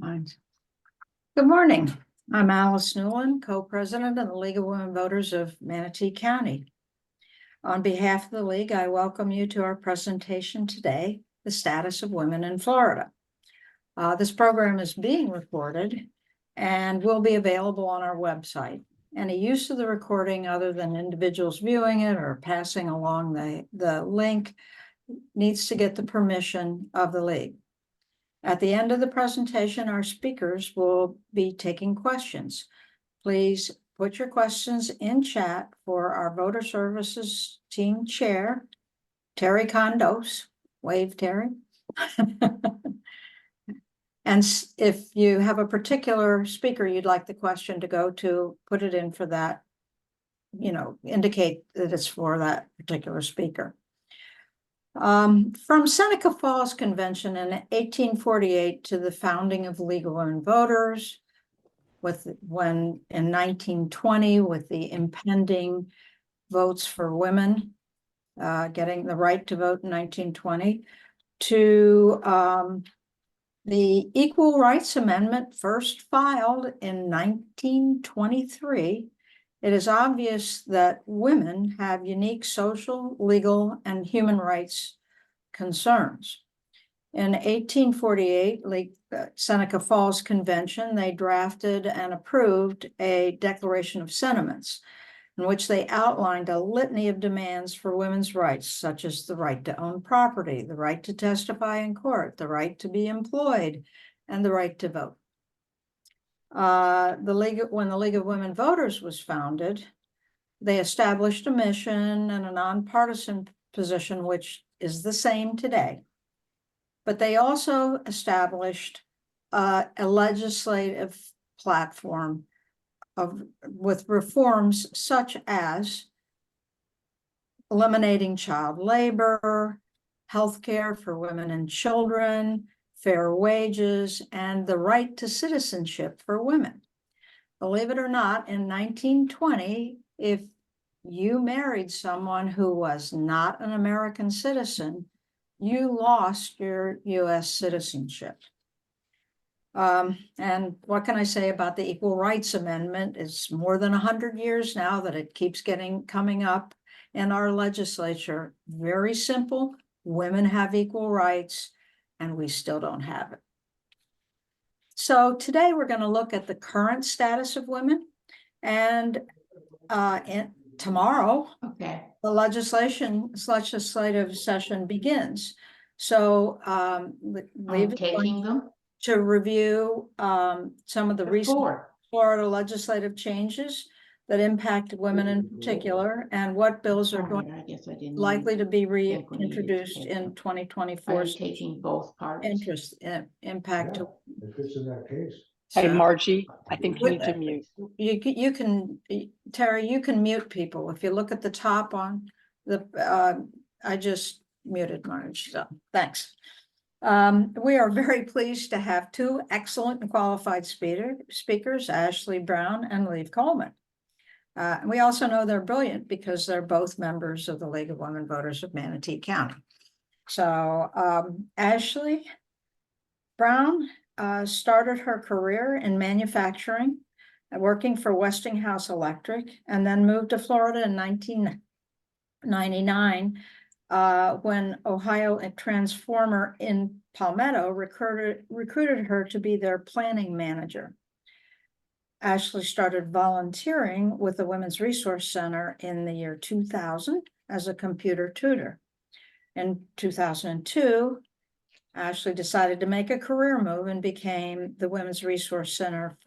Mind. Good morning. I'm Alice Newland, co-president of the League of Women Voters of Manatee County. On behalf of the League, I welcome you to our presentation today, The Status of Women in Florida. This program is being recorded and will be available on our website. Any use of the recording other than individuals viewing it or passing along the link needs to get the permission of the League. At the end of the presentation, our speakers will be taking questions. Please put your questions in chat for our Voter Services Team Chair, Terry Condos. Wave, Terry. And if you have a particular speaker you'd like the question to go to, put it in for that, indicate that it's for that particular speaker. From Seneca Falls Convention in 1848 to the founding of League of Women Voters, when in 1920 with the impending votes for women, getting the right to vote in 1920, to the Equal Rights Amendment first filed in 1923, it is obvious that women have unique social, legal, and human rights concerns. In 1848, Seneca Falls Convention, they drafted and approved a Declaration of Sentiments in which they outlined a litany of demands for women's rights, such as the right to own property, the right to testify in court, the right to be employed, and the right to vote. When the League of Women Voters was founded, they established a mission and a nonpartisan position, which is the same today. But they also established a legislative platform with reforms such as eliminating child labor, healthcare for women and children, fair wages, and the right to citizenship for women. Believe it or not, in 1920, if you married someone who was not an American citizen, you lost your U.S. citizenship. And what can I say about the Equal Rights Amendment? It's more than 100 years now that it keeps coming up in our legislature. Very simple. Women have equal rights, and we still don't have it. So today we're going to look at the current status of women, and tomorrow, the legislative session begins. So leave taking them to review some of the recent Florida legislative changes that impact women in particular, and what bills are likely to be reintroduced in 2024. Taking both parts. Impact. Yeah, if it's in that case. Hey, Margie, I think you need to mute. You can, Terry, you can mute people. If you look at the top on the, I just muted Margie, so thanks. We are very pleased to have two excellent and qualified speakers, Ashley Brown and Leave Coleman. We also know they're brilliant because they're both members of the League of Women Voters of Manatee County. So Ashley Brown started her career in manufacturing, working for Westinghouse Electric, and then moved to Florida in 1999 when Ohio Transformer in Palmetto recruited her to be their planning manager. Ashley started volunteering with the Women's Resource Center in the year 2000 as a computer tutor. In 2002, Ashley decided to make a career move and became the Women's Resource Center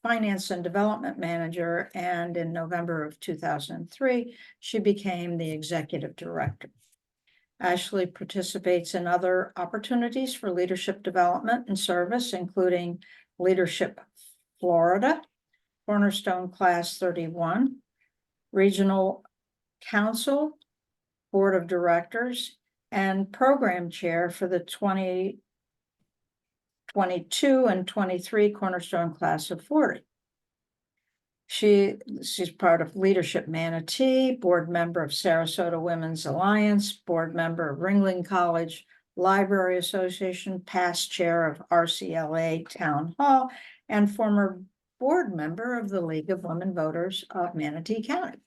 Finance and Development Manager, and in November of 2003, she became the Executive Director. Ashley participates in other opportunities for leadership development and service, including Leadership Florida, Cornerstone Class 31, Regional Council, Board of Directors, and Program Chair for the 2022 and 23 Cornerstone Class of 40. She's part of Leadership Manatee, board member of Sarasota Women's Alliance, board member of Ringling College, Library Association, past chair of RCLA Town Hall, and former board member of the League of Women Voters of Manatee County.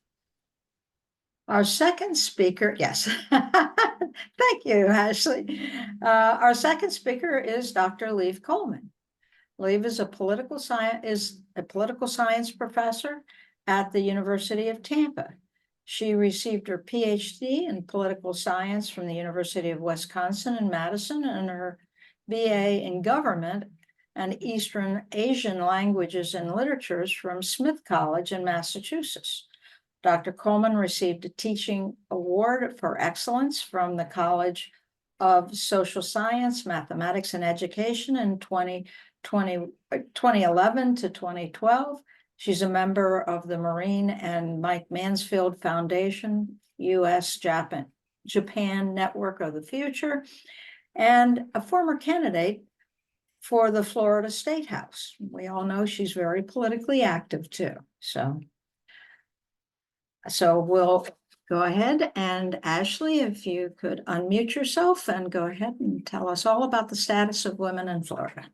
Our second speaker, yes, thank you, Ashley. Our second speaker is Dr. Leif Coleman. Leif is a political science professor at the University of Tampa. She received her PhD in political science from the University of Wisconsin in Madison and her BA in government and Eastern Asian languages and literatures from Smith College in Massachusetts. Dr. Coleman received a teaching award for excellence from the College of Social Science, Mathematics, and Education in 2011 to 2012. She's a member of the Marine and Mike Mansfield Foundation, U.S.-Japan Network of the Future, and a former candidate for the Florida State House. We all know she's very politically active too. So we'll go ahead, and Ashley, if you could unmute yourself and go ahead and tell us all about the status of women in Florida.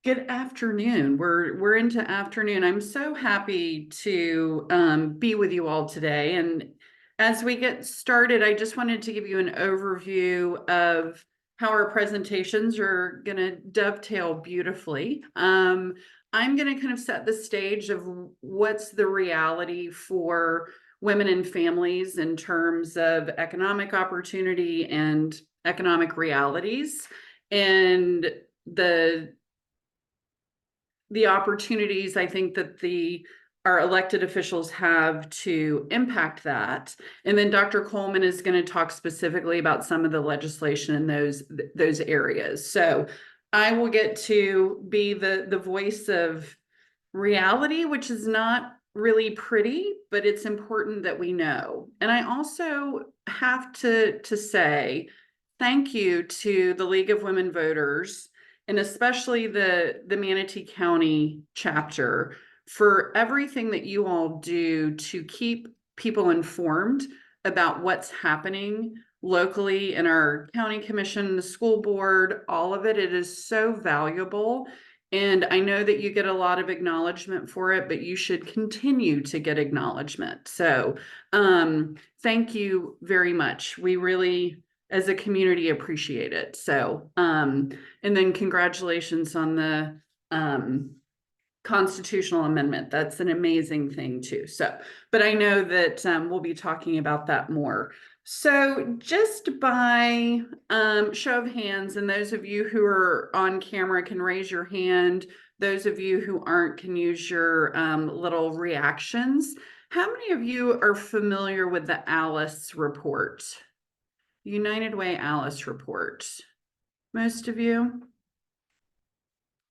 Good afternoon. We're into afternoon. I'm so happy to be with you all today. And as we get started, I just wanted to give you an overview of how our presentations are going to dovetail beautifully. I'm going to kind of set the stage of what's the reality for women and families in terms of economic opportunity and economic realities, and the opportunities I think that our elected officials have to impact that. And then Dr. Coleman is going to talk specifically about some of the legislation in those areas. So I will get to be the voice of reality, which is not really pretty, but it's important that we know. And I also have to say thank you to the League of Women Voters, and especially the Manatee County chapter, for everything that you all do to keep people informed about what's happening locally in our county commission, the school board, all of it. It is so valuable. And I know that you get a lot of acknowledgement for it, but you should continue to get acknowledgement. So thank you very much. We really, as a community, appreciate it. So, and then congratulations on the constitutional amendment. That's an amazing thing too. So, but I know that we'll be talking about that more. So just by show of hands, and those of you who are on camera can raise your hand. Those of you who aren't can use your little reactions. How many of you are familiar with the ALICE report? United Way ALICE report. Most of you?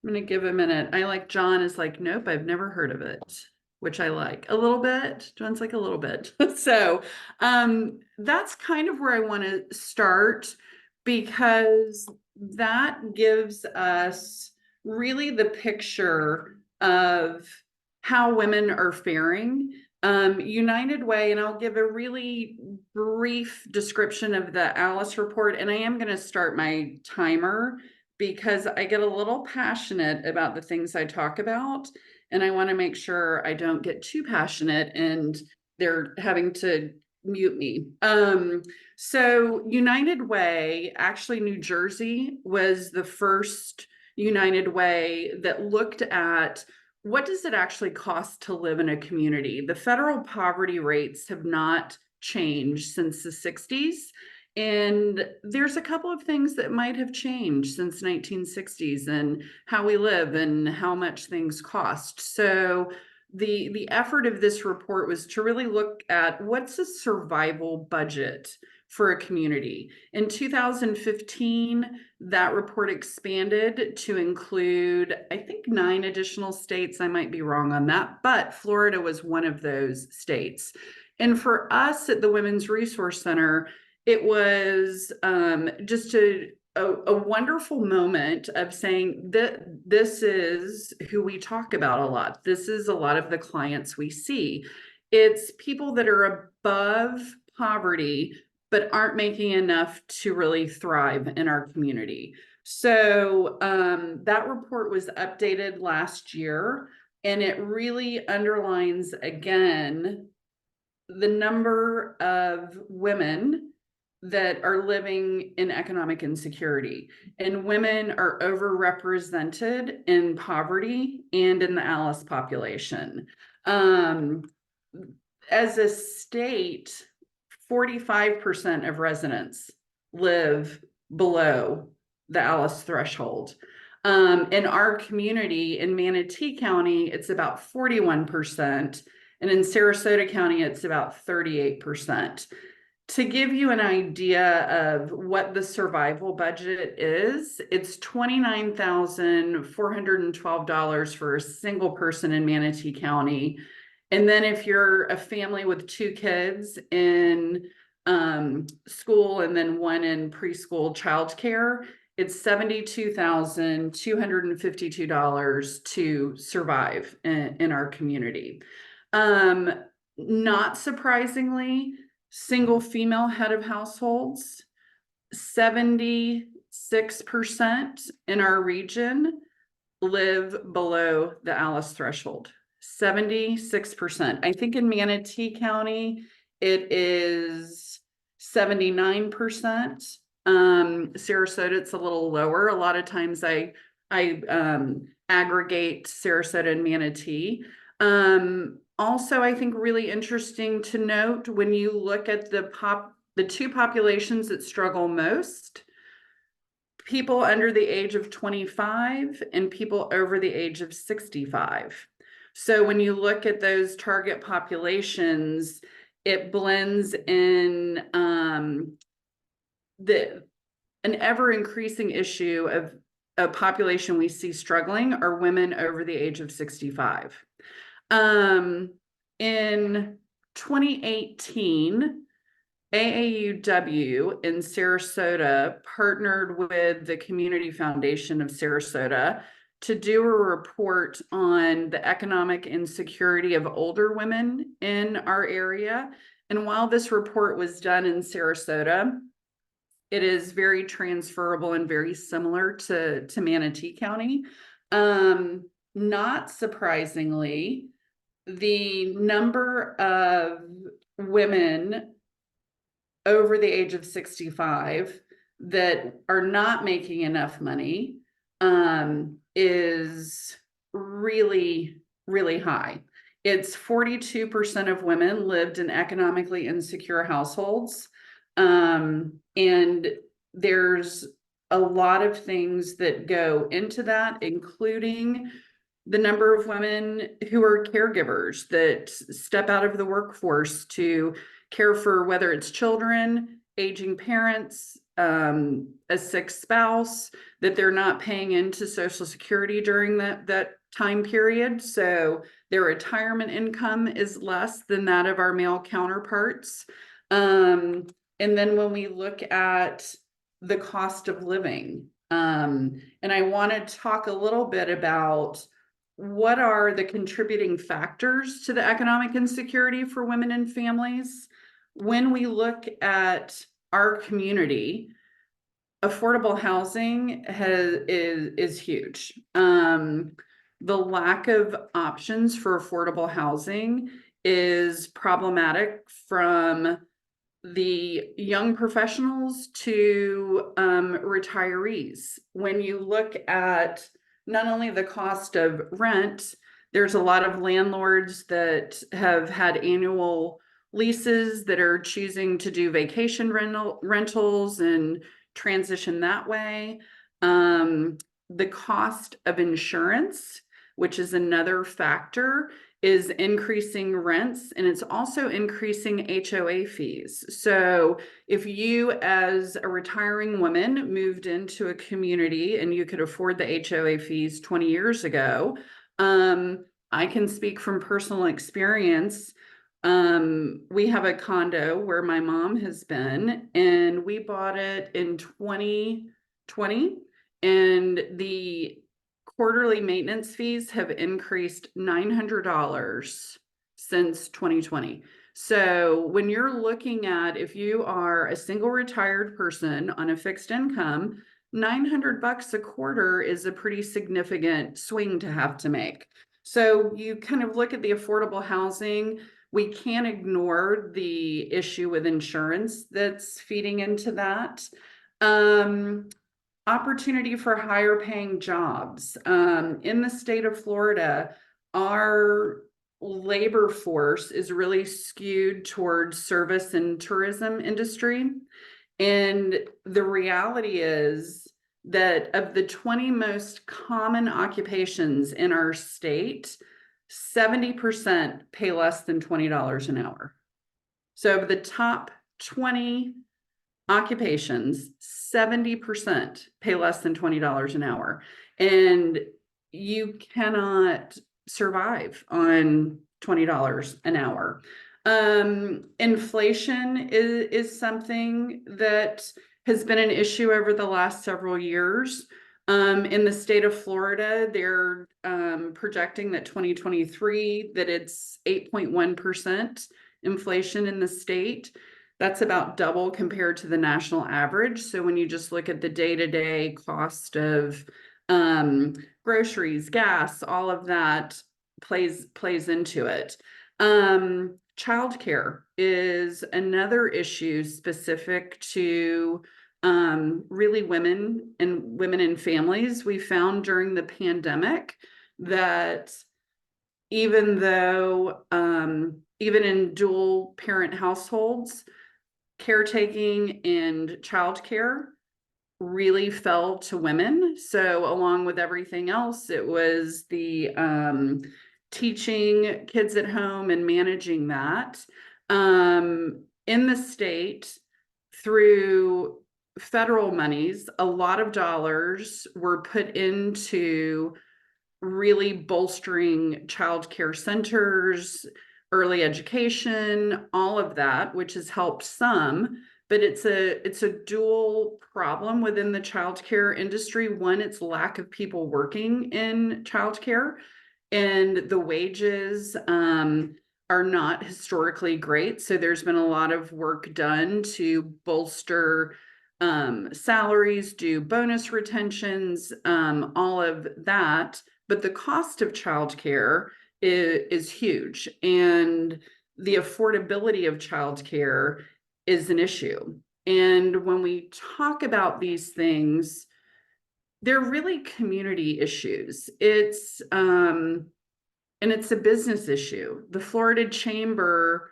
I'm going to give a minute. John is like, nope, I've never heard of it, which I like a little bit. John's like a little bit. So that's kind of where I want to start, because that gives us really the picture of how women are faring. United Way, and I'll give a really brief description of the ALICE report, and I am going to start my timer because I get a little passionate about the things I talk about, and I want to make sure I don't get too passionate and they're having to mute me. So United Way, actually New Jersey was the first United Way that looked at what does it actually cost to live in a community. The federal poverty rates have not changed since the 60s. And there's a couple of things that might have changed since 1960s and how we live and how much things cost. So the effort of this report was to really look at what's a survival budget for a community. In 2015, that report expanded to include, I think, 9 additional states. I might be wrong on that, but Florida was one of those states. And for us at the Women's Resource Center, it was just a wonderful moment of saying that this is who we talk about a lot. This is a lot of the clients we see. It's people that are above poverty, but aren't making enough to really thrive in our community. So that report was updated last year, and it really underlines again the number of women that are living in economic insecurity, and women are overrepresented in poverty and in the ALICE population. As a state, 45% of residents live below the ALICE threshold. In our community in Manatee County, it's about 41%. And in Sarasota County, it's about 38%. To give you an idea of what the survival budget is, it's $29,412 for a single person in Manatee County. And then if you're a family with 2 kids in school and then 1 in preschool childcare, it's $72,252 to survive in our community. Not surprisingly, single female head of households, 76% in our region live below the ALICE threshold. 76%. I think in Manatee County, it is 79%. Sarasota, it's a little lower. A lot of times I aggregate Sarasota and Manatee. Also, I think really interesting to note when you look at the 2 populations that struggle most, people under the age of 25 and people over the age of 65. So when you look at those target populations, it blends in an ever increasing issue of a population we see struggling are women over the age of 65. In 2018, AAUW in Sarasota partnered with the Community Foundation of Sarasota to do a report on the economic insecurity of older women in our area. And while this report was done in Sarasota, it is very transferable and very similar to Manatee County. Not surprisingly, the number of women over the age of 65 that are not making enough money is really, really high. It's 42% of women lived in economically insecure households. And there's a lot of things that go into that, including the number of women who are caregivers that step out of the workforce to care for whether it's children, aging parents, a sick spouse, that they're not paying into Social Security during that time period. So their retirement income is less than that of our male counterparts. And then when we look at the cost of living, and I want to talk a little bit about what are the contributing factors to the economic insecurity for women and families. When we look at our community, affordable housing is huge. The lack of options for affordable housing is problematic from the young professionals to retirees. When you look at not only the cost of rent, there's a lot of landlords that have had annual leases that are choosing to do vacation rentals and transition that way. The cost of insurance, which is another factor, is increasing rents, and it's also increasing HOA fees. So if you as a retiring woman moved into a community and you could afford the HOA fees 20 years ago, I can speak from personal experience. We have a condo where my mom has been, and we bought it in 2020, and the quarterly maintenance fees have increased $900 since 2020. So when you're looking at, if you are a single retired person on a fixed income, $900 a quarter is a pretty significant swing to have to make. So you kind of look at the affordable housing. We can't ignore the issue with insurance that's feeding into that. Opportunity for higher paying jobs. In the state of Florida, our labor force is really skewed towards service and tourism industry. And the reality is that of the 20 most common occupations in our state, 70% pay less than $20 an hour. So of the top 20 occupations, 70% pay less than $20 an hour. And you cannot survive on $20 an hour. Inflation is something that has been an issue over the last several years. In the state of Florida, they're projecting that 2023, that it's 8.1% inflation in the state. That's about double compared to the national average. So when you just look at the day-to-day cost of groceries, gas, all of that plays into it. Childcare is another issue specific to really women and families. We found during the pandemic that even though even in dual parent households, caretaking and childcare really fell to women. So along with everything else, it was the teaching kids at home and managing that. In the state, through federal monies, a lot of dollars were put into really bolstering childcare centers, early education, all of that, which has helped some, but it's a dual problem within the childcare industry. One, it's lack of people working in childcare, and the wages are not historically great. So there's been a lot of work done to bolster salaries, do bonus retentions, all of that. But the cost of childcare is huge, and the affordability of childcare is an issue. And when we talk about these things, they're really community issues. It's and it's a business issue. The Florida Chamber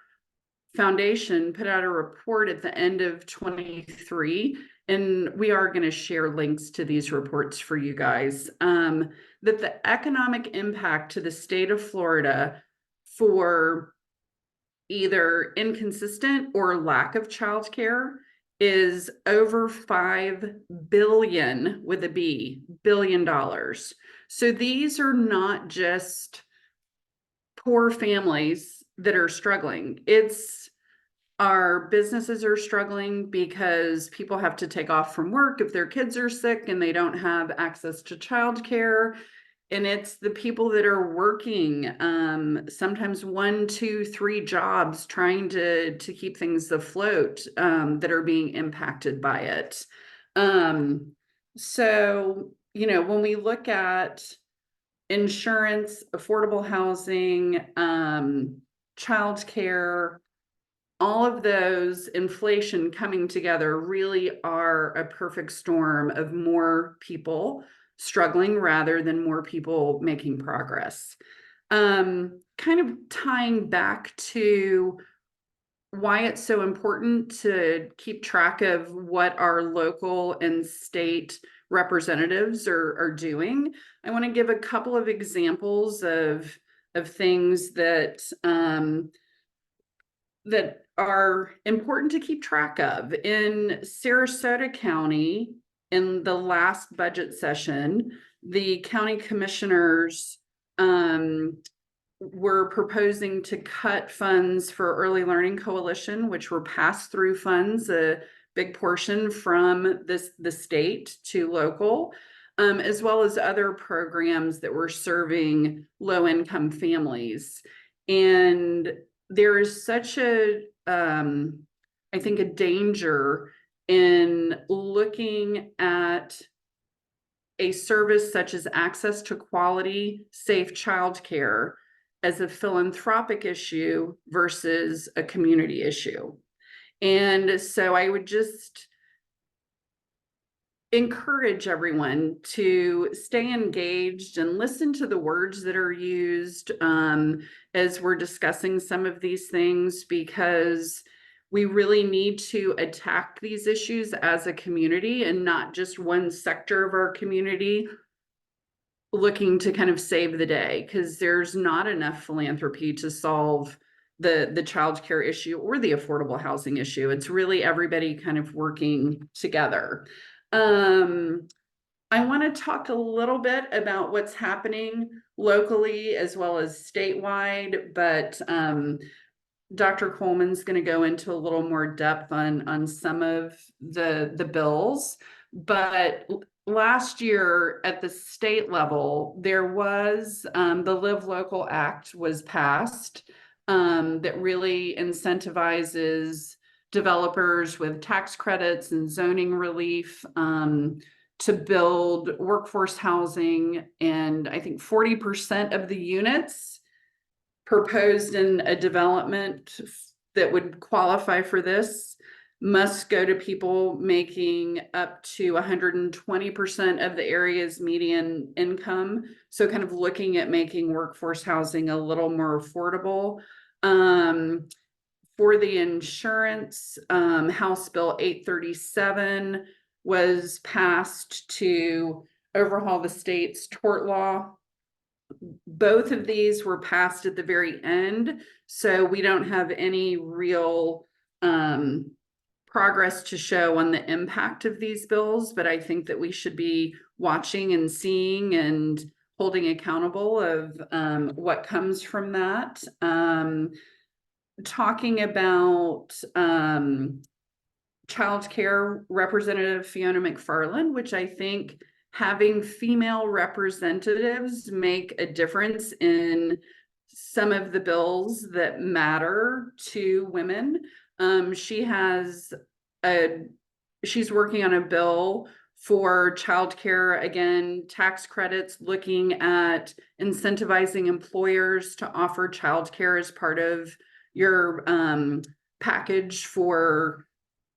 Foundation put out a report at the end of 23, and we are going to share links to these reports for you guys, that the economic impact to the state of Florida for either inconsistent or lack of childcare is over $5 billion with a B, $billion. So these are not just poor families that are struggling. It's our businesses are struggling because people have to take off from work if their kids are sick and they don't have access to childcare. And it's the people that are working sometimes 1, 2, 3 jobs trying to keep things afloat that are being impacted by it. So, you know, when we look at insurance, affordable housing, childcare, all of those, inflation coming together really are a perfect storm of more people struggling rather than more people making progress. Kind of tying back to why it's so important to keep track of what our local and state representatives are doing. I want to give a couple of examples of things that that are important to keep track of. In Sarasota County, in the last budget session, the county commissioners were proposing to cut funds for Early Learning Coalition, which were pass-through funds, a big portion from the state to local, as well as other programs that were serving low-income families. And there is such a, I think, a danger in looking at a service such as access to quality, safe childcare as a philanthropic issue versus a community issue. And so I would just encourage everyone to stay engaged and listen to the words that are used as we're discussing some of these things, because we really need to attack these issues as a community and not just one sector of our community looking to kind of save the day, because there's not enough philanthropy to solve the childcare issue or the affordable housing issue. It's really everybody kind of working together. I want to talk a little bit about what's happening locally as well as statewide, but Dr. Coleman's going to go into a little more depth on some of the bills. But last year at the state level, there was the Live Local Act was passed that really incentivizes developers with tax credits and zoning relief to build workforce housing. And I think 40% of the units proposed in a development that would qualify for this must go to people making up to 120% of the area's median income. So kind of looking at making workforce housing a little more affordable. For the insurance, House Bill 837 was passed to overhaul the state's tort law. Both of these were passed at the very end, so we don't have any real progress to show on the impact of these bills, but I think that we should be watching and seeing and holding accountable of what comes from that. Talking about childcare, Representative Fiona McFarland, which I think having female representatives make a difference in some of the bills that matter to women. She's working on a bill for childcare, again, tax credits, looking at incentivizing employers to offer childcare as part of your package for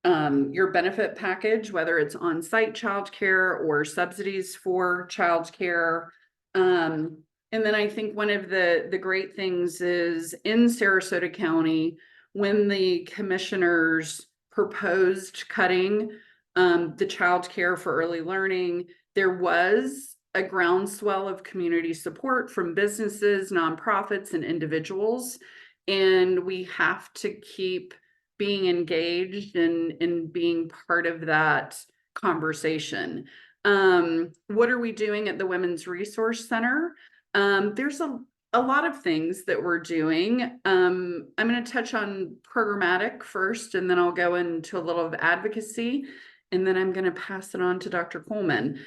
your benefit package, whether it's on-site childcare or subsidies for childcare. And then I think one of the great things is in Sarasota County, when the commissioners proposed cutting the childcare for early learning, there was a groundswell of community support from businesses, nonprofits, and individuals. And we have to keep being engaged and being part of that conversation. What are we doing at the Women's Resource Center? There's a lot of things that we're doing. I'm going to touch on programmatic first, and then I'll go into a little of advocacy, and then I'm going to pass it on to Dr. Coleman.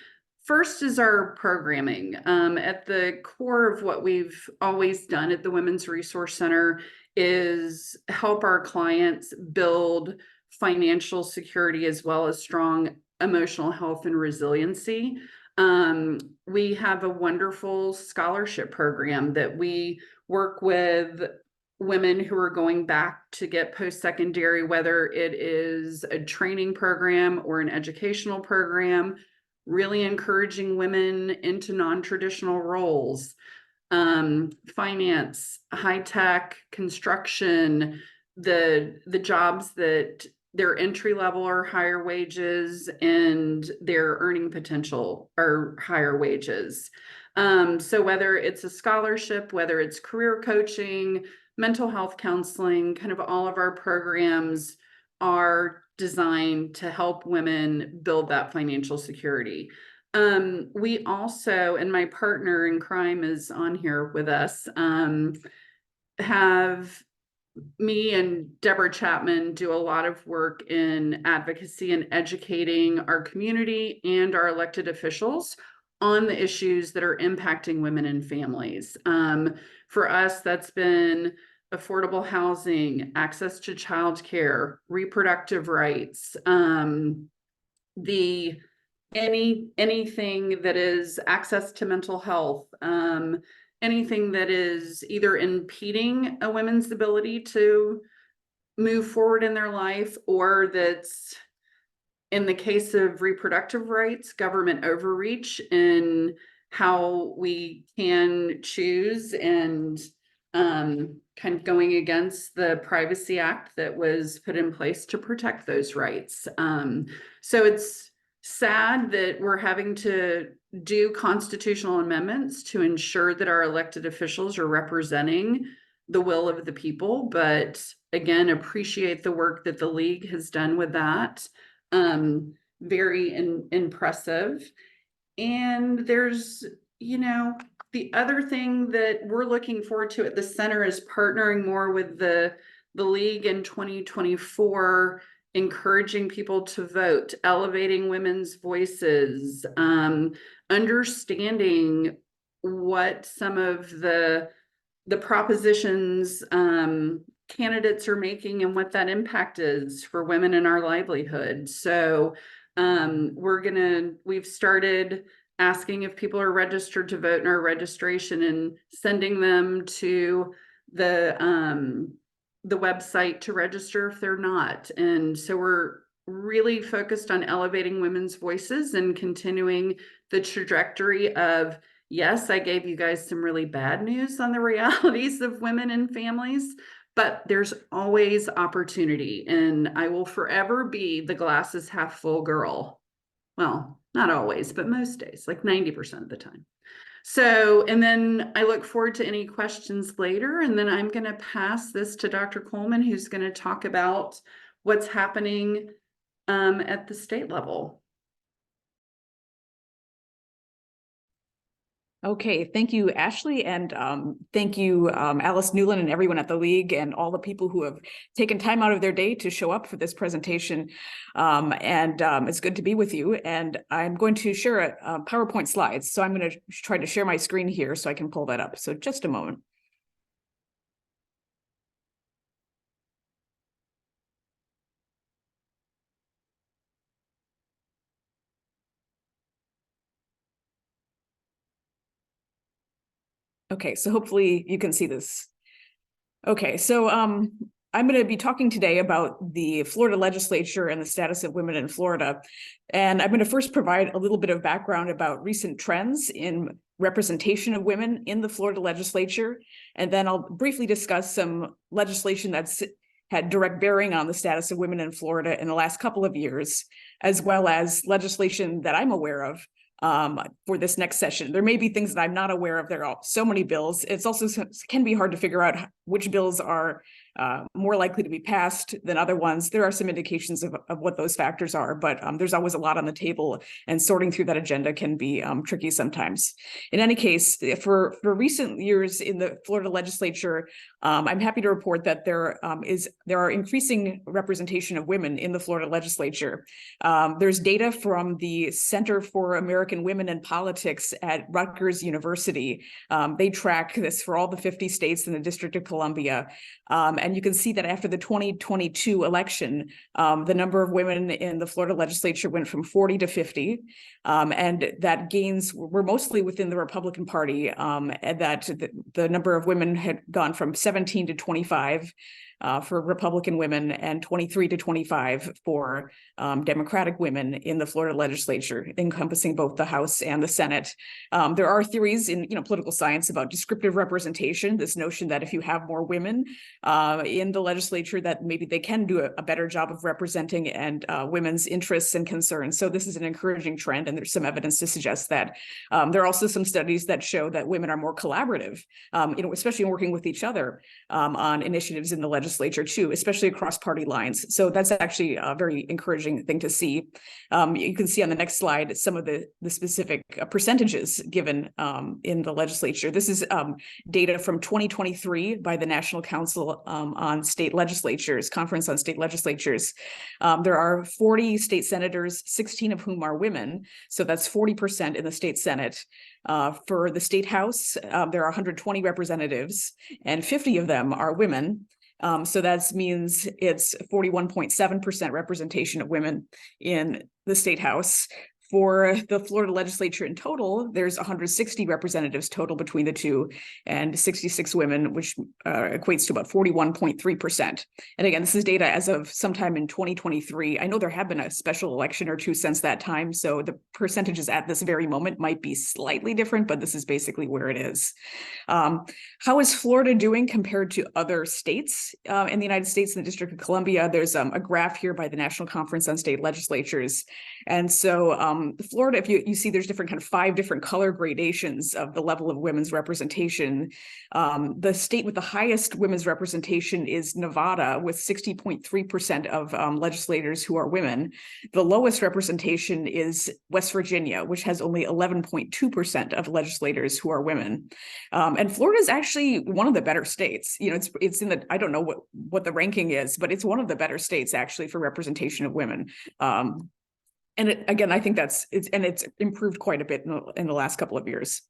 First is our programming. At the core of what we've always done at the Women's Resource Center is help our clients build financial security as well as strong emotional health and resiliency. We have a wonderful scholarship program that we work with women who are going back to get post-secondary, whether it is a training program or an educational program, really encouraging women into non-traditional roles, finance, high tech, construction, the jobs that their entry level are higher wages and their earning potential are higher wages. So whether it's a scholarship, whether it's career coaching, mental health counseling, kind of all of our programs are designed to help women build that financial security. We also, and my partner in crime is on here with us, have me and Deborah Chapman do a lot of work in advocacy and educating our community and our elected officials on the issues that are impacting women and families. For us, that's been affordable housing, access to childcare, reproductive rights, anything that is access to mental health, anything that is either impeding a woman's ability to move forward in their life, or that's, in the case of reproductive rights, government overreach in how we can choose, and kind of going against the Privacy Act that was put in place to protect those rights. So it's sad that we're having to do constitutional amendments to ensure that our elected officials are representing the will of the people, but again, appreciate the work that the league has done with that. Very impressive. And there's, the other thing that we're looking forward to at the center is partnering more with the league in 2024, encouraging people to vote, elevating women's voices, understanding what some of the propositions candidates are making and what that impact is for women in our livelihood. So we've started asking if people are registered to vote in our registration and sending them to the website to register if they're not. And so we're really focused on elevating women's voices and continuing the trajectory of, yes, I gave you guys some really bad news on the realities of women and families, but there's always opportunity, and I will forever be the glass is half full girl. Well, not always, but most days, like 90% of the time. So, and then I look forward to any questions later, and then I'm going to pass this to Dr. Coleman, who's going to talk about what's happening at the state level. Okay, thank you, Ashley, and thank you, Alice Newland, and everyone at the League, and all the people who have taken time out of their day to show up for this presentation. It's good to be with you. And I'm going to share a PowerPoint slides. So I'm going to try to share my screen here so I can pull that up. So just a moment. Okay, so hopefully you can see this. Okay, so I'm going to be talking today about the Florida legislature and the status of women in Florida. And I'm going to first provide a little bit of background about recent trends in representation of women in the Florida legislature. And then I'll briefly discuss some legislation that's had direct bearing on the status of women in Florida in the last couple of years, as well as legislation that I'm aware of for this next session. There may be things that I'm not aware of. There are so many bills. It's also can be hard to figure out which bills are more likely to be passed than other ones. There are some indications of what those factors are, but there's always a lot on the table, and sorting through that agenda can be tricky sometimes. In any case, for recent years in the Florida legislature, I'm happy to report that there are increasing representation of women in the Florida legislature. There's data from the Center for American Women in Politics at Rutgers University. They track this for all the 50 states in the District of Columbia. And you can see that after the 2022 election, the number of women in the Florida legislature went from 40 to 50. And that gains were mostly within the Republican Party, and that the number of women had gone from 17 to 25 for Republican women and 23 to 25 for Democratic women in the Florida legislature, encompassing both the House and the Senate. There are theories in political science about descriptive representation, this notion that if you have more women in the legislature, that maybe they can do a better job of representing and women's interests and concerns. So this is an encouraging trend, and there's some evidence to suggest that. There are also some studies that show that women are more collaborative, especially in working with each other on initiatives in the legislature. legislature too, especially across party lines. So that's actually a very encouraging thing to see. You can see on the next slide some of the specific percentages given in the legislature. This is data from 2023 by the National Council on State Legislatures, Conference on State Legislatures. There are 40 state senators, 16 of whom are women. So that's 40% in the state Senate. For the state house, there are 120 representatives and 50 of them are women. So that means it's 41.7% representation of women in the state house. For the Florida legislature in total, there's 160 representatives total between the two and 66 women, which equates to about 41.3%. And again, this is data as of sometime in 2023. I know there have been a special election or two since that time, so the percentages at this very moment might be slightly different, but this is basically where it is. How is Florida doing compared to other states in the United States and the District of Columbia? There's a graph here by the National Conference on State Legislatures. And so Florida, if you see there's different kind of 5 different color gradations of the level of women's representation. The state with the highest women's representation is Nevada with 60.3% of legislators who are women. The lowest representation is West Virginia, which has only 11.2% of legislators who are women. And Florida is actually one of the better states. You know, it's in the, I don't know what the ranking is, but it's one of the better states actually for representation of women. And again, I think it's improved quite a bit in the last couple of years.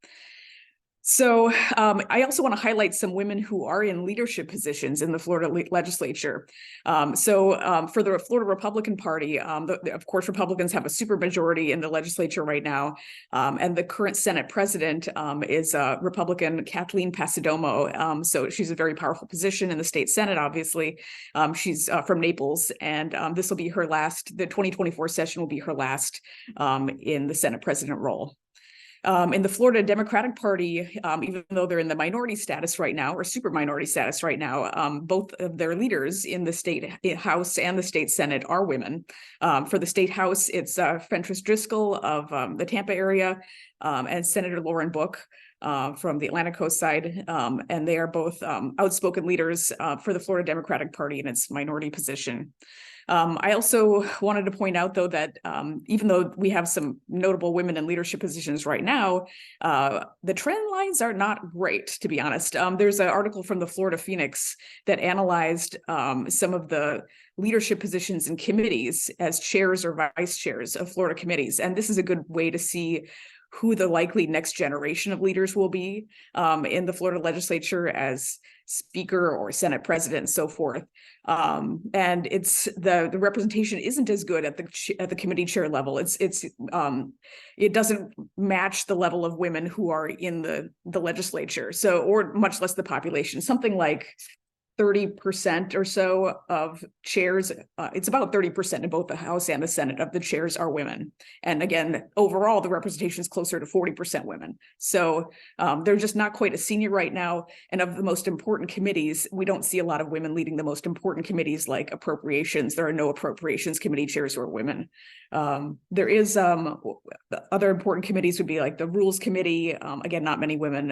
So I also want to highlight some women who are in leadership positions in the Florida legislature. For the Florida Republican Party, of course, Republicans have a supermajority in the legislature right now. And the current Senate president is Republican Kathleen Passidomo. So she's a very powerful position in the state Senate, obviously. She's from Naples, and this will be her last, the 2024 session will be her last in the Senate president role. In the Florida Democratic Party, even though they're in the minority status right now, or super minority status right now, both of their leaders in the state House and the state Senate are women. For the state House, it's Fentress Driscoll of the Tampa area and Senator Lauren Book from the Atlantic Coast side. And they are both outspoken leaders for the Florida Democratic Party in its minority position. I also wanted to point out, though, that even though we have some notable women in leadership positions right now, the trend lines are not great, to be honest. There's an article from the Florida Phoenix that analyzed some of the leadership positions in committees as chairs or vice chairs of Florida committees. And this is a good way to see who the likely next generation of leaders will be in the Florida legislature as speaker or Senate president and so forth. And it's the representation isn't as good at the committee chair level. It doesn't match the level of women who are in the legislature. So, or much less the population, something like 30% or so of chairs. It's about 30% in both the House and the Senate of the chairs are women. And again, overall, the representation is closer to 40% women. So they're just not quite as senior right now. And of the most important committees, we don't see a lot of women leading the most important committees like appropriations. There are no appropriations committee chairs who are women. There is the other important committees would be like the Rules Committee, again, not many women,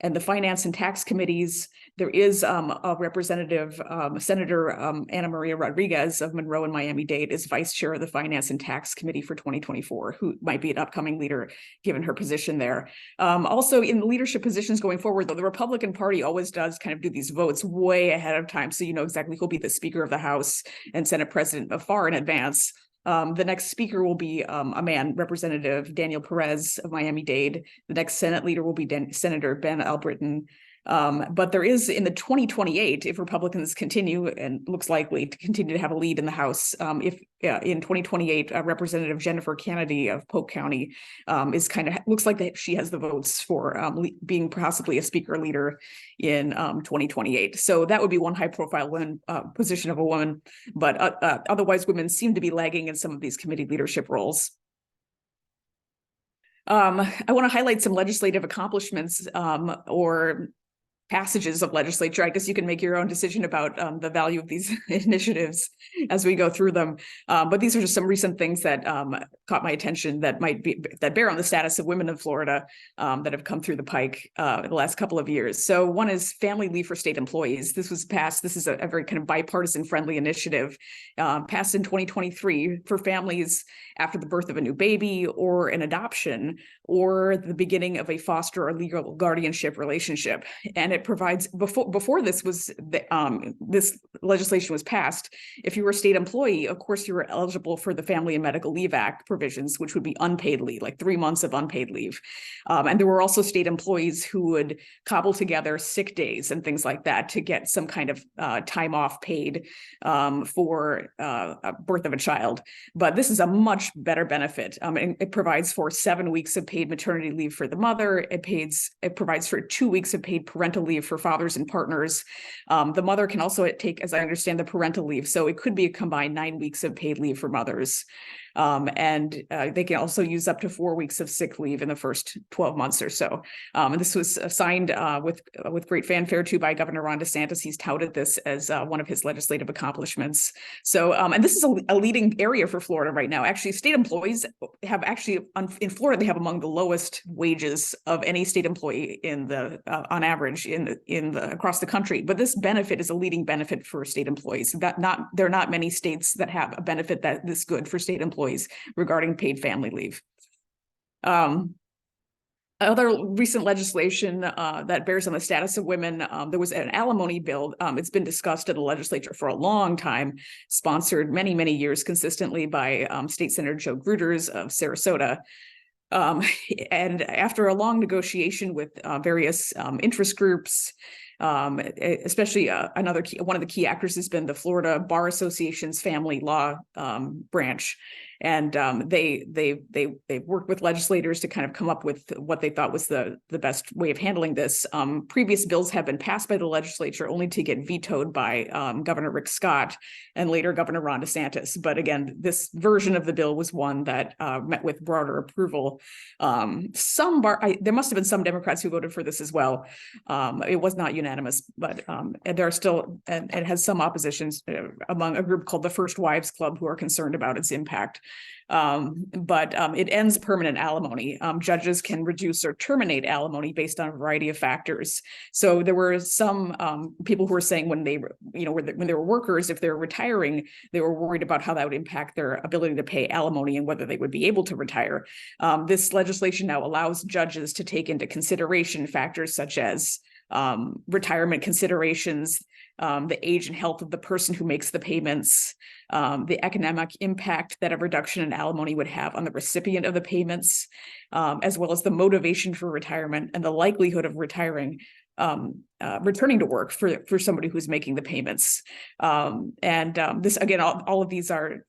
and the Finance and Tax Committees. There is a representative, Senator Ana Maria Rodriguez of Monroe and Miami-Dade is vice chair of the Finance and Tax Committee for 2024, who might be an upcoming leader given her position there. Also in the leadership positions going forward, though, the Republican Party always does kind of do these votes way ahead of time. So you know exactly who'll be the Speaker of the House and Senate President far in advance. The next speaker will be a man, Representative Daniel Perez of Miami-Dade. The next Senate leader will be Senator Ben Albritton. But there is in the 2028, if Republicans continue and looks likely to continue to have a lead in the House, if in 2028, Representative Jennifer Kennedy of Polk County is looks like that she has the votes for being possibly a speaker leader in 2028. So that would be one high profile position of a woman, but otherwise women seem to be lagging in some of these committee leadership roles. I want to highlight some legislative accomplishments or passages of legislature. I guess you can make your own decision about the value of these initiatives as we go through them. But these are just some recent things that caught my attention that bear on the status of women in Florida that have come through the pike in the last couple of years. So one is family leave for state employees. This was passed. This is a very kind of bipartisan friendly initiative passed in 2023 for families after the birth of a new baby or an adoption or the beginning of a foster or legal guardianship relationship. And it provides, before this was this legislation was passed, if you were a state employee, of course you were eligible for the Family and Medical Leave Act provisions, which would be unpaid leave, like 3 months of unpaid leave. And there were also state employees who would cobble together sick days and things like that to get some kind of time off paid for a birth of a child. But this is a much better benefit. It provides for 7 weeks of paid maternity leave for the mother. It provides for 2 weeks of paid parental leave for fathers and partners. The mother can also take, as I understand, the parental leave. So it could be a combined 9 weeks of paid leave for mothers. And they can also use up to 4 weeks of sick leave in the first 12 months or so. And this was signed with great fanfare too by Governor Ron DeSantis. He's touted this as one of his legislative accomplishments. So, and this is a leading area for Florida right now. Actually, state employees have in Florida, they have among the lowest wages of any state employee on average across the country. But this benefit is a leading benefit for state employees. There are not many states that have a benefit that this good for state employees regarding paid family leave. Other recent legislation that bears on the status of women, there was an alimony bill. It's been discussed in the legislature for a long time, sponsored many, many years consistently by State Senator Joe Gruters of Sarasota. And after a long negotiation with various interest groups, especially one of the key actors has been the Florida Bar Association's family law branch. And they worked with legislators to kind of come up with what they thought was the best way of handling this. Previous bills have been passed by the legislature only to get vetoed by Governor Rick Scott and later Governor Ron DeSantis. But again, this version of the bill was one that met with broader approval. There must have been some Democrats who voted for this as well. It was not unanimous, but there are still, and it has some oppositions among a group called the First Wives Club who are concerned about its impact. But it ends permanent alimony. Judges can reduce or terminate alimony based on a variety of factors. So there were some people who were saying when they were workers, if they're retiring, they were worried about how that would impact their ability to pay alimony and whether they would be able to retire. This legislation now allows judges to take into consideration factors such as retirement considerations, the age and health of the person who makes the payments, the economic impact that a reduction in alimony would have on the recipient of the payments, as well as the motivation for retirement and the likelihood of returning to work for somebody who's making the payments. This again, all of these are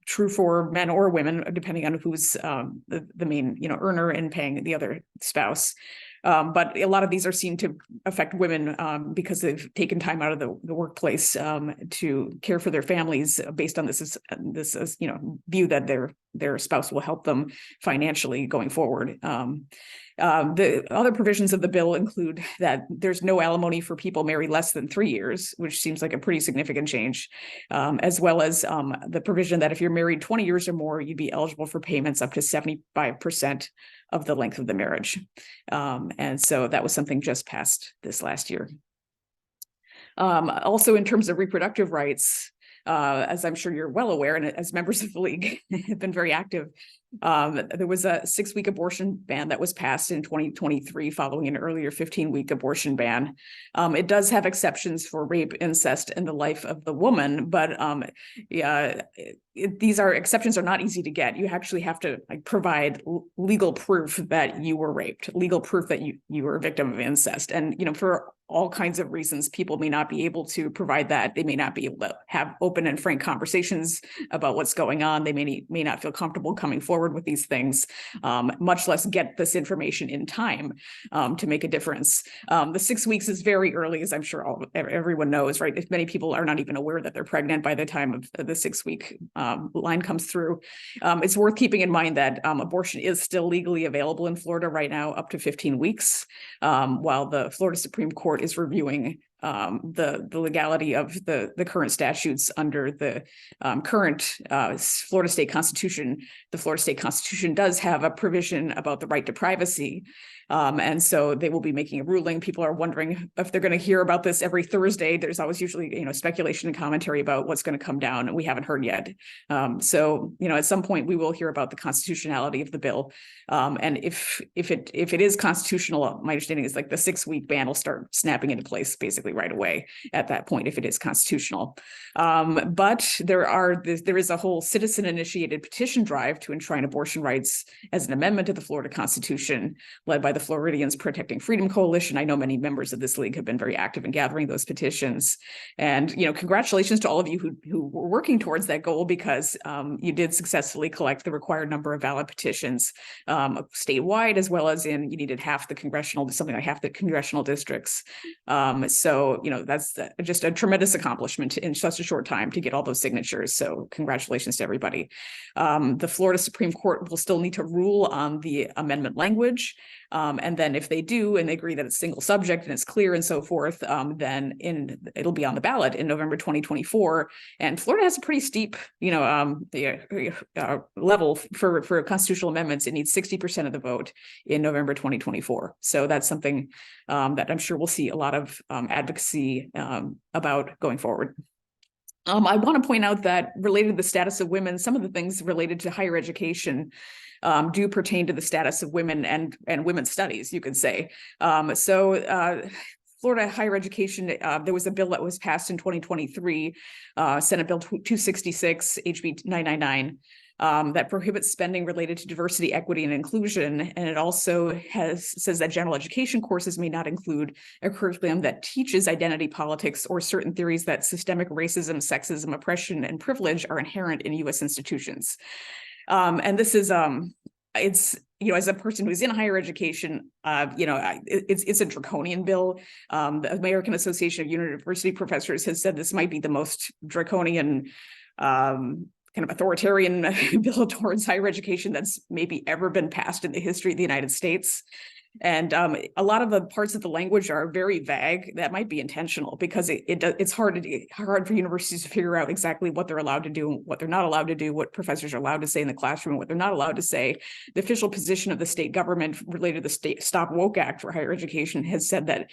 true for men or women, depending on who's the main earner and paying the other spouse. But a lot of these are seen to affect women because they've taken time out of the workplace to care for their families based on this view that their spouse will help them financially going forward. The other provisions of the bill include that there's no alimony for people married less than 3 years, which seems like a pretty significant change, as well as the provision that if you're married 20 years or more, you'd be eligible for payments up to 75% of the length of the marriage. And so that was something just passed this last year. Also, in terms of reproductive rights, as I'm sure you're well aware, and as members of the league have been very active, there was a 6-week abortion ban that was passed in 2023 following an earlier 15-week abortion ban. It does have exceptions for rape, incest, and the life of the woman, but these exceptions are not easy to get. You actually have to provide legal proof that you were raped, legal proof that you were a victim of incest. And, for all kinds of reasons, people may not be able to provide that. They may not be able to have open and frank conversations about what's going on. They may not feel comfortable coming forward with these things, much less get this information in time to make a difference. The 6 weeks is very early, as I'm sure everyone knows, right? If many people are not even aware that they're pregnant by the time of the 6-week line comes through. It's worth keeping in mind that abortion is still legally available in Florida right now, up to 15 weeks, while the Florida Supreme Court is reviewing the legality of the current statutes under the current Florida State Constitution. The Florida State Constitution does have a provision about the right to privacy. And so they will be making a ruling. People are wondering if they're going to hear about this every Thursday. There's always usually, speculation and commentary about what's going to come down, and we haven't heard yet. So, at some point we will hear about the constitutionality of the bill. And if it is constitutional, my understanding is like the 6-week ban will start snapping into place basically right away at that point, if it is constitutional. But there is a whole citizen initiated petition drive to enshrine abortion rights as an amendment to the Florida Constitution, led by the Floridians Protecting Freedom Coalition. I know many members of this league have been very active in gathering those petitions. And, congratulations to all of you who were working towards that goal, because you did successfully collect the required number of valid petitions statewide, as well as you needed something like half the congressional districts. So, that's just a tremendous accomplishment in such a short time to get all those signatures. So congratulations to everybody. The Florida Supreme Court will still need to rule on the amendment language. And then if they do, and they agree that it's single subject and it's clear and so forth, then it'll be on the ballot in November 2024. And Florida has a pretty steep, level for constitutional amendments. It needs 60% of the vote in November 2024. So that's something that I'm sure we'll see a lot of advocacy about going forward. I want to point out that related to the status of women, some of the things related to higher education do pertain to the status of women and women's studies, you could say. Florida higher education, there was a bill that was passed in 2023, Senate Bill 266, HB 999, that prohibits spending related to diversity, equity, and inclusion. And it also says that general education courses may not include a curriculum that teaches identity politics or certain theories that systemic racism, sexism, oppression, and privilege are inherent in U.S. institutions. And this is, it's, as a person who's in higher education, it's a draconian bill. The American Association of University Professors has said this might be the most draconian, kind of authoritarian bill towards higher education that's maybe ever been passed in the history of the United States. And a lot of the parts of the language are very vague. That might be intentional, because it's hard for universities to figure out exactly what they're allowed to do, what they're not allowed to do, what professors are allowed to say in the classroom, what they're not allowed to say. The official position of the state government related to the State Stop Woke Act for higher education has said that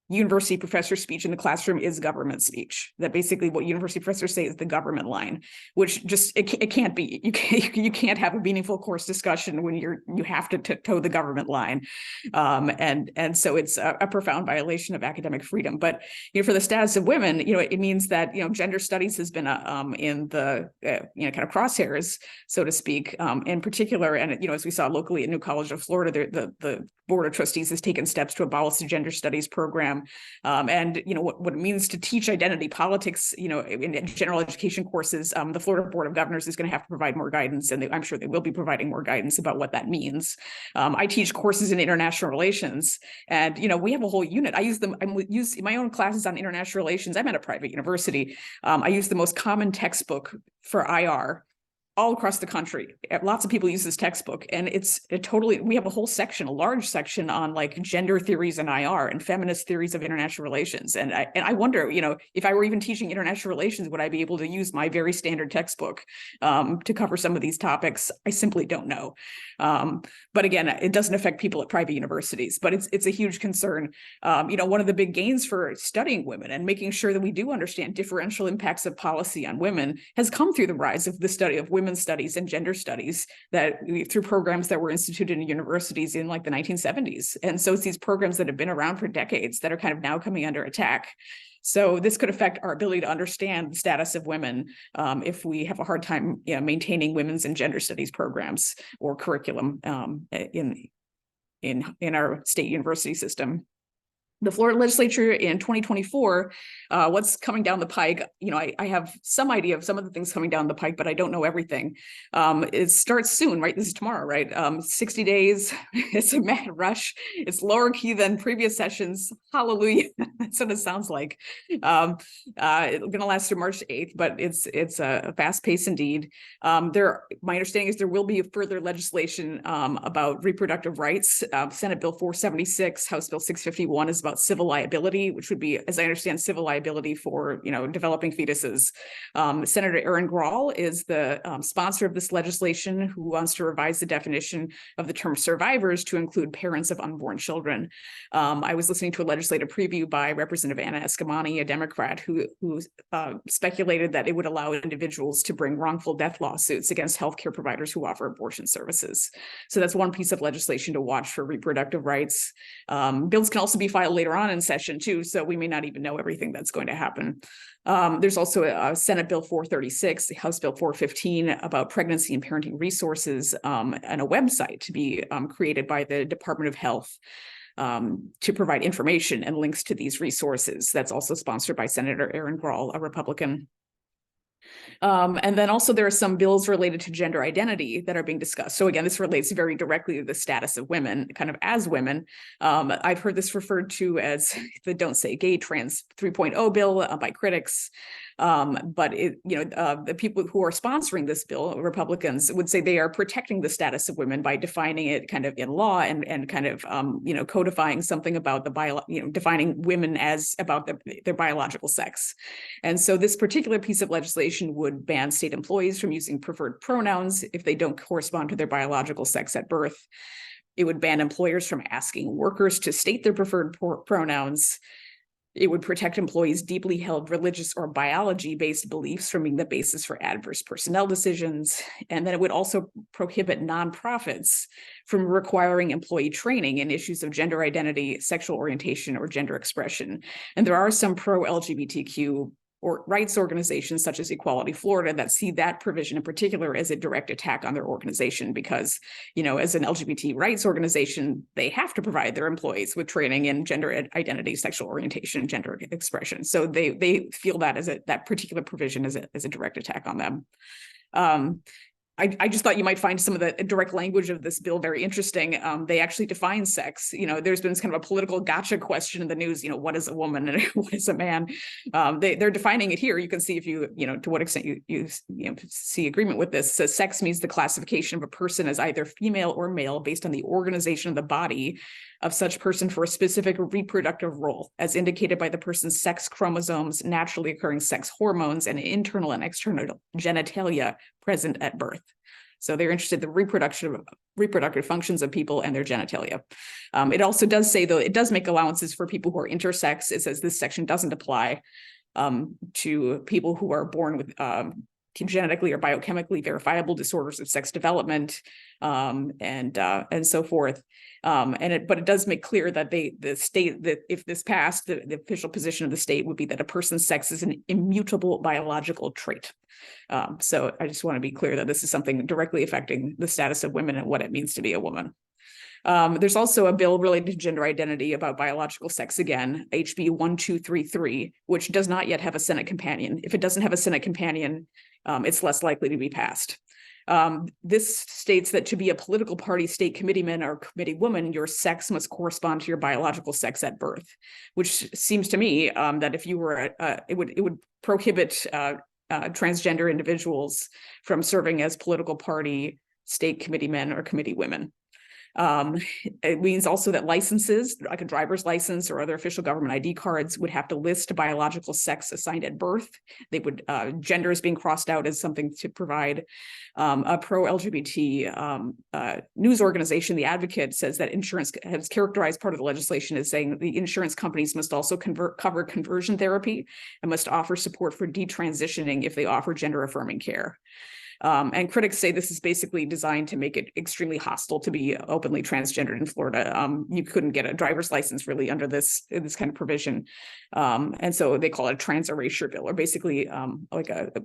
university professor speech in the classroom is government speech. That basically what university professors say is the government line, which just it can't be. You can't have a meaningful course discussion when you have to toe the government line, and so it's a profound violation of academic freedom. But for the status of women, it means that gender studies has been in the kind of crosshairs, so to speak, in particular. And as we saw locally at New College of Florida, the Board of Trustees has taken steps to abolish the gender studies program. And what it means to teach identity politics, in general education courses, the Florida Board of Governors is going to have to provide more guidance, and I'm sure they will be providing more guidance about what that means. I teach courses in international relations, and we have a whole unit. I use my own classes on international relations. I'm at a private university. I use the most common textbook for IR all across the country. Lots of people use this textbook, and we have a whole section, a large section on like gender theories in IR and feminist theories of international relations. And I wonder, if I were even teaching international relations, would I be able to use my very standard textbook to cover some of these topics? I simply don't know. But again, it doesn't affect people at private universities, but it's a huge concern. One of the big gains for studying women and making sure that we do understand differential impacts of policy on women has come through the rise of the study of women's studies and gender studies through programs that were instituted in universities in like the 1970s. And so it's these programs that have been around for decades that are kind of now coming under attack. So this could affect our ability to understand the status of women if we have a hard time maintaining women's and gender studies programs or curriculum in our state university system. The Florida legislature in 2024, what's coming down the pike, I have some idea of some of the things coming down the pike, but I don't know everything. It starts soon, right? This is tomorrow, right? 60 days, it's a mad rush. It's lower key than previous sessions. Hallelujah. That's what it sounds like. It's gonna last through March 8th, but it's a fast pace indeed. My understanding is there will be further legislation about reproductive rights. Senate Bill 476, House Bill 651 is about about civil liability, which would be, as I understand, civil liability for, developing fetuses. Senator Aaron Grahl is the sponsor of this legislation, who wants to revise the definition of the term survivors to include parents of unborn children. I was listening to a legislative preview by Representative Anna Eskamani, a Democrat, who speculated that it would allow individuals to bring wrongful death lawsuits against healthcare providers who offer abortion services. So that's one piece of legislation to watch for reproductive rights. Bills can also be filed later on in session too, so we may not even know everything that's going to happen. There's also a Senate Bill 436, House Bill 415 about pregnancy and parenting resources, and a website to be created by the Department of Health to provide information and links to these resources. That's also sponsored by Senator Aaron Grahl, a Republican. And then also there are some bills related to gender identity that are being discussed. So again, this relates very directly to the status of women, kind of as women. I've heard this referred to as the Don't Say Gay Trans 3.0 bill by critics. But the people who are sponsoring this bill, Republicans, would say they are protecting the status of women by defining it kind of in law and kind of codifying something about defining women as about their biological sex. And so this particular piece of legislation would ban state employees from using preferred pronouns if they don't correspond to their biological sex at birth. It would ban employers from asking workers to state their preferred pronouns. It would protect employees' deeply held religious or biology-based beliefs from being the basis for adverse personnel decisions. And then it would also prohibit nonprofits from requiring employee training in issues of gender identity, sexual orientation, or gender expression. And there are some pro-LGBTQ or rights organizations such as Equality Florida that see that provision in particular as a direct attack on their organization because, as an LGBT rights organization, they have to provide their employees with training in gender identity, sexual orientation, and gender expression. So they feel that that particular provision is a direct attack on them. I just thought you might find some of the direct language of this bill very interesting. They actually define sex. There's been kind of a political gotcha question in the news, what is a woman and what is a man? They're defining it here. You can see if to what extent you see agreement with this. So sex means the classification of a person as either female or male based on the organization of the body of such person for a specific reproductive role, as indicated by the person's sex chromosomes, naturally occurring sex hormones, and internal and external genitalia present at birth. So they're interested in the reproductive functions of people and their genitalia. It also does say, though, it does make allowances for people who are intersex. It says this section doesn't apply to people who are born with genetically or biochemically verifiable disorders of sex development, and so forth. But it does make clear that the state, that if this passed, the official position of the state would be that a person's sex is an immutable biological trait. So I just want to be clear that this is something directly affecting the status of women and what it means to be a woman. There's also a bill related to gender identity about biological sex again, HB 1233, which does not yet have a Senate companion. If it doesn't have a Senate companion, it's less likely to be passed. This states that to be a political party state committeeman or committeewoman, your sex must correspond to your biological sex at birth, which seems to me that if you were, it would prohibit transgender individuals from serving as political party state committeemen or committeewomen. It means also that licenses, like a driver's license or other official government ID cards, would have to list biological sex assigned at birth. They would, gender is being crossed out as something to provide. A pro-LGBT news organization, The Advocate, says that insurance has characterized part of the legislation as saying the insurance companies must also cover conversion therapy and must offer support for detransitioning if they offer gender-affirming care. And critics say this is basically designed to make it extremely hostile to be openly transgendered in Florida. You couldn't get a driver's license really under this kind of provision. And so they call it a trans erasure bill, or basically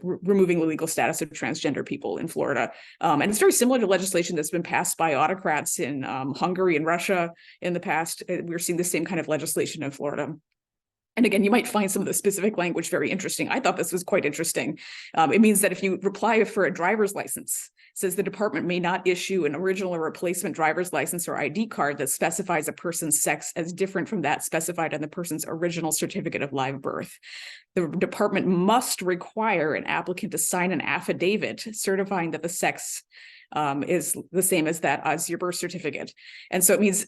removing the legal status of transgender people in Florida. And it's very similar to legislation that's been passed by autocrats in Hungary and Russia in the past. We're seeing the same kind of legislation in Florida. And again, you might find some of the specific language very interesting. I thought this was quite interesting. It means that if you apply for a driver's license, it says the department may not issue an original or replacement driver's license or ID card that specifies a person's sex as different from that specified on the person's original certificate of live birth. The department must require an applicant to sign an affidavit certifying that the sex is the same as that as your birth certificate. And so it means,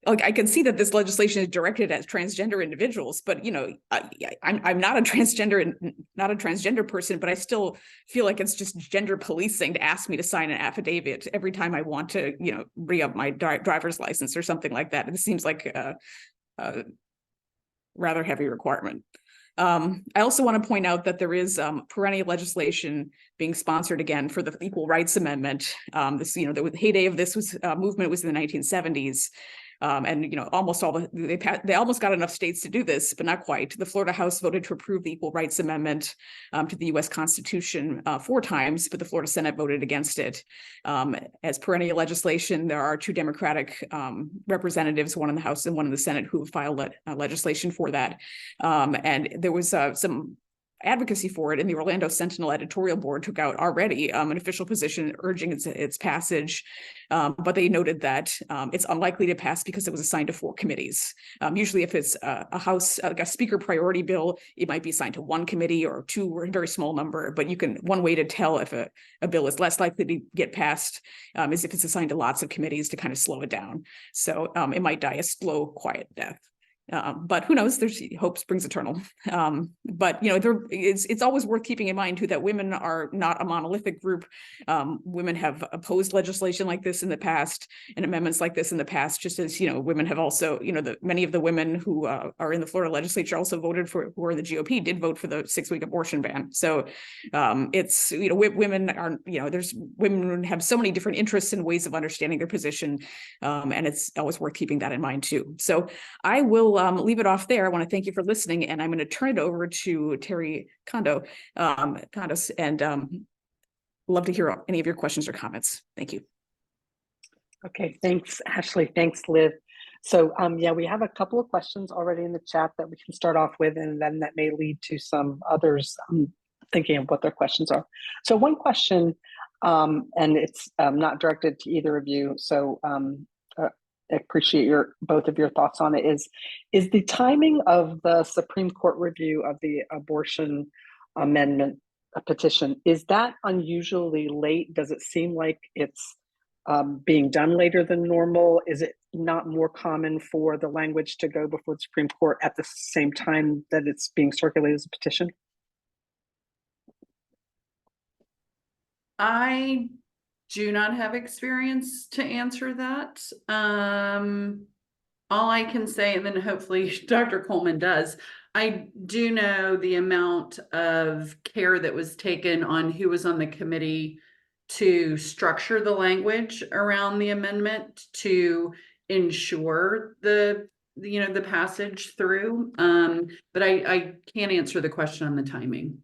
like, I can see that this legislation is directed at transgender individuals, but I'm not a transgender person, but I still feel like it's just gender policing to ask me to sign an affidavit every time I want to, re-up my driver's license or something like that. It seems like a rather heavy requirement. I also want to point out that there is perennial legislation being sponsored again for the Equal Rights Amendment. The heyday of this movement was in the 1970s. And almost all they almost got enough states to do this, but not quite. The Florida House voted to approve the Equal Rights Amendment to the U.S. Constitution 4 times, but the Florida Senate voted against it. As perennial legislation, there are 2 Democratic representatives, one in the House and one in the Senate, who filed legislation for that. And there was some advocacy for it, and the Orlando Sentinel editorial board took out already an official position urging its passage, but they noted that it's unlikely to pass because it was assigned to 4 committees. Usually if it's a House, like a Speaker priority bill, it might be assigned to 1 committee or 2, or a very small number, but one way to tell if a bill is less likely to get passed is if it's assigned to lots of committees to kind of slow it down. So it might die a slow, quiet death. But who knows? There's hope springs eternal. But it's always worth keeping in mind too that women are not a monolithic group. Women have opposed legislation like this in the past and amendments like this in the past. Just as women have also, many of the women who are in the Florida legislature also voted for, who are in the GOP, did vote for the 6-week abortion ban. So it's women are women have so many different interests and ways of understanding their position, and it's always worth keeping that in mind too. So I will leave it off there. I want to thank you for listening, and I'm going to turn it over to Terry Condos, and love to hear any of your questions or comments. Thank you. Okay, thanks, Ashley. Thanks, Liv. So yeah, we have a couple of questions already in the chat that we can start off with, and then that may lead to some others thinking of what their questions are. So one question, and it's not directed to either of you, so I appreciate both of your thoughts on it, is the timing of the Supreme Court review of the abortion amendment petition, is that unusually late? Does it seem like it's being done later than normal? Is it not more common for the language to go before the Supreme Court at the same time that it's being circulated as a petition? I do not have experience to answer that. All I can say, and then hopefully Dr. Coleman does, I do know the amount of care that was taken on who was on the committee to structure the language around the amendment to ensure the passage through. But I can't answer the question on the timing.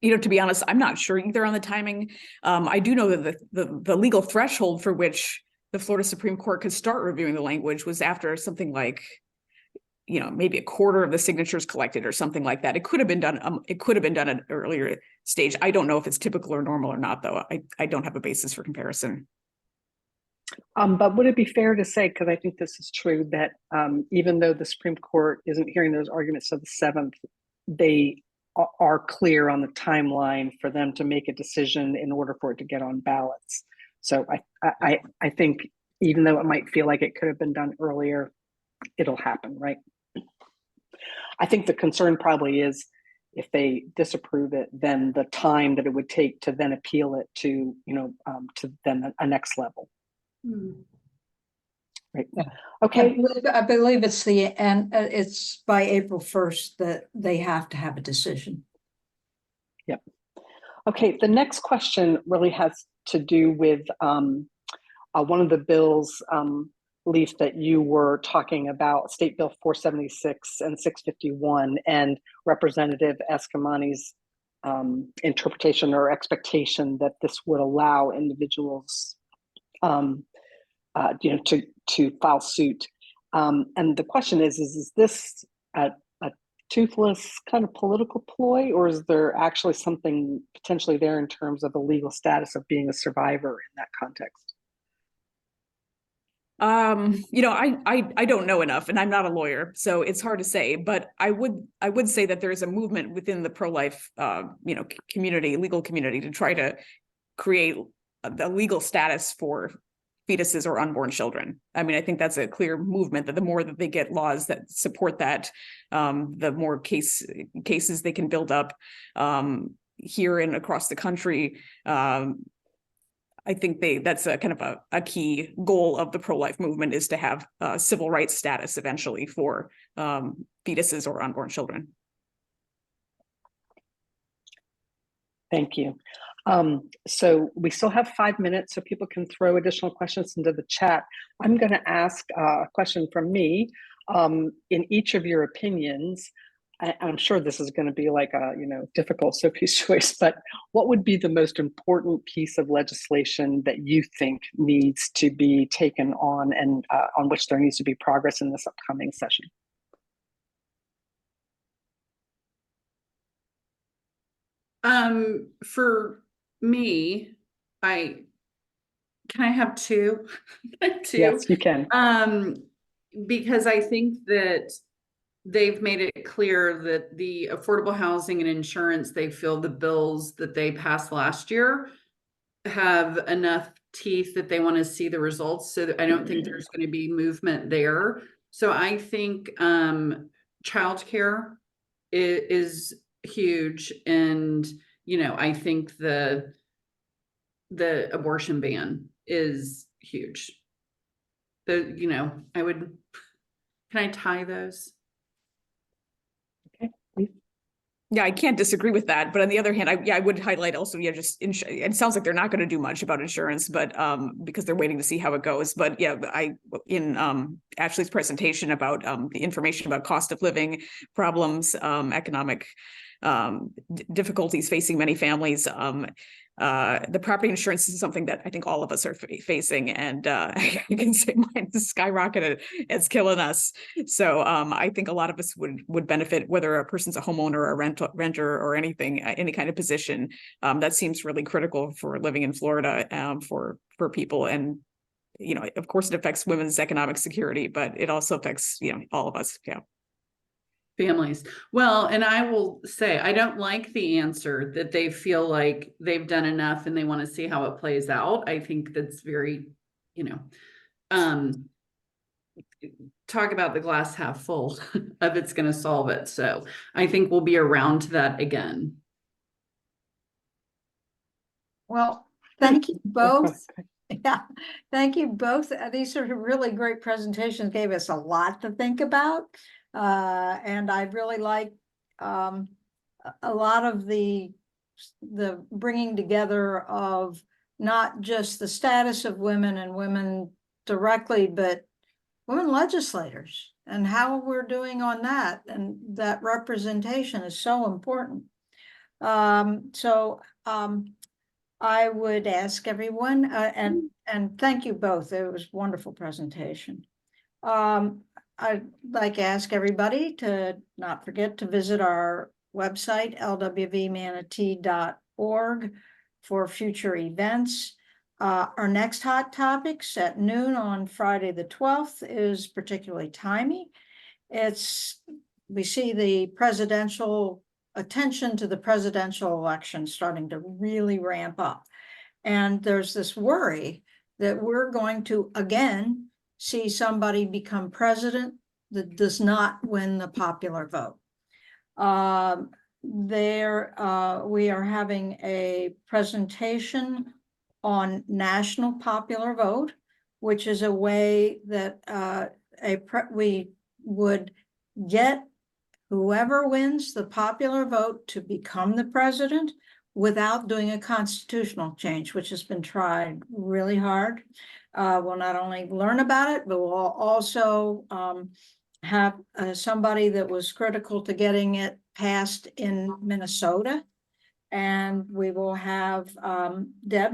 To be honest, I'm not sure either on the timing. I do know that the legal threshold for which the Florida Supreme Court could start reviewing the language was after something like, maybe a quarter of the signatures collected or something like that. It could have been done. It could have been done at an earlier stage. I don't know if it's typical or normal or not, though. I don't have a basis for comparison. But would it be fair to say, because I think this is true, that even though the Supreme Court isn't hearing those arguments of the 7th, they are clear on the timeline for them to make a decision in order for it to get on ballots. So I think even though it might feel like it could have been done earlier, it'll happen, right? I think the concern probably is if they disapprove it, then the time that it would take to then appeal it to, to then a next level. Right. Yeah. Okay. I believe it's the end. It's by April 1st that they have to have a decision. Yep. Okay. The next question really has to do with one of the bills, Leaf, that you were talking about, State Bill 476 and 651, and Representative Escamani's interpretation or expectation that this would allow individuals to file suit. And the question is this a toothless kind of political ploy, or is there actually something potentially there in terms of the legal status of being a survivor in that context? I don't know enough, and I'm not a lawyer, so it's hard to say, but I would say that there is a movement within the pro-life legal community to try to create the legal status for fetuses or unborn children. I mean, I think that's a clear movement that the more that they get laws that support that, the more cases they can build up here and across the country. I think that's a kind of a key goal of the pro-life movement, is to have civil rights status eventually for fetuses or unborn children. Thank you. So we still have 5 minutes, so people can throw additional questions into the chat. I'm going to ask a question from me. In each of your opinions, I'm sure this is going to be like a difficult Sophie's choice, but what would be the most important piece of legislation that you think needs to be taken on, and on which there needs to be progress in this upcoming session? For me, can I have two? Two? Yes, you can. Because I think that they've made it clear that the affordable housing and insurance, they feel the bills that they passed last year have enough teeth that they want to see the results. So I don't think there's going to be movement there. So I think childcare is huge. And, I think the abortion ban is huge. Can I tie those? Okay, please. Yeah, I can't disagree with that. But on the other hand, I would highlight also, just it sounds like they're not going to do much about insurance, but because they're waiting to see how it goes. But yeah, in Ashley's presentation about the information about cost of living problems, economic difficulties facing many families, the property insurance is something that I think all of us are facing, and I can say mine is skyrocketed. It's killing us. So I think a lot of us would benefit, whether a person's a homeowner or a renter or anything, any kind of position. That seems really critical for living in Florida, for people. And of course, it affects women's economic security, but it also affects all of us. Yeah. Families. Well, and I will say, I don't like the answer that they feel like they've done enough and they want to see how it plays out. I think that's very, talk about the glass half full of it's going to solve it. So I think we'll be around to that again. Well, thank you both. Yeah, thank you both. These are really great presentations, gave us a lot to think about. And I really like a lot of the bringing together of not just the status of women and women directly, but women legislators and how we're doing on that. And that representation is so important. I would ask everyone, and thank you both. It was a wonderful presentation. I'd like to ask everybody to not forget to visit our website, lwvmanatee.org, for future events. Our next hot topics at noon on Friday the 12th is particularly timely. We see the presidential attention to the presidential election starting to really ramp up. And there's this worry that we're going to again see somebody become president that does not win the popular vote. We are having a presentation on national popular vote, which is a way that we would get whoever wins the popular vote to become the president without doing a constitutional change, which has been tried really hard. We'll not only learn about it, but we'll also have somebody that was critical to getting it passed in Minnesota. And we will have Deb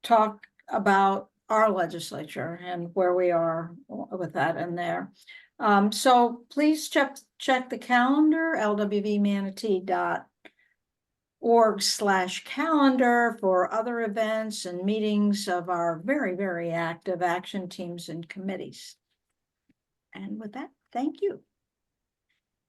talk about our legislature and where we are with that in there. So please check the calendar, lwvmanatee.org/calendar, for other events and meetings of our very, very active action teams and committees. And with that, thank you.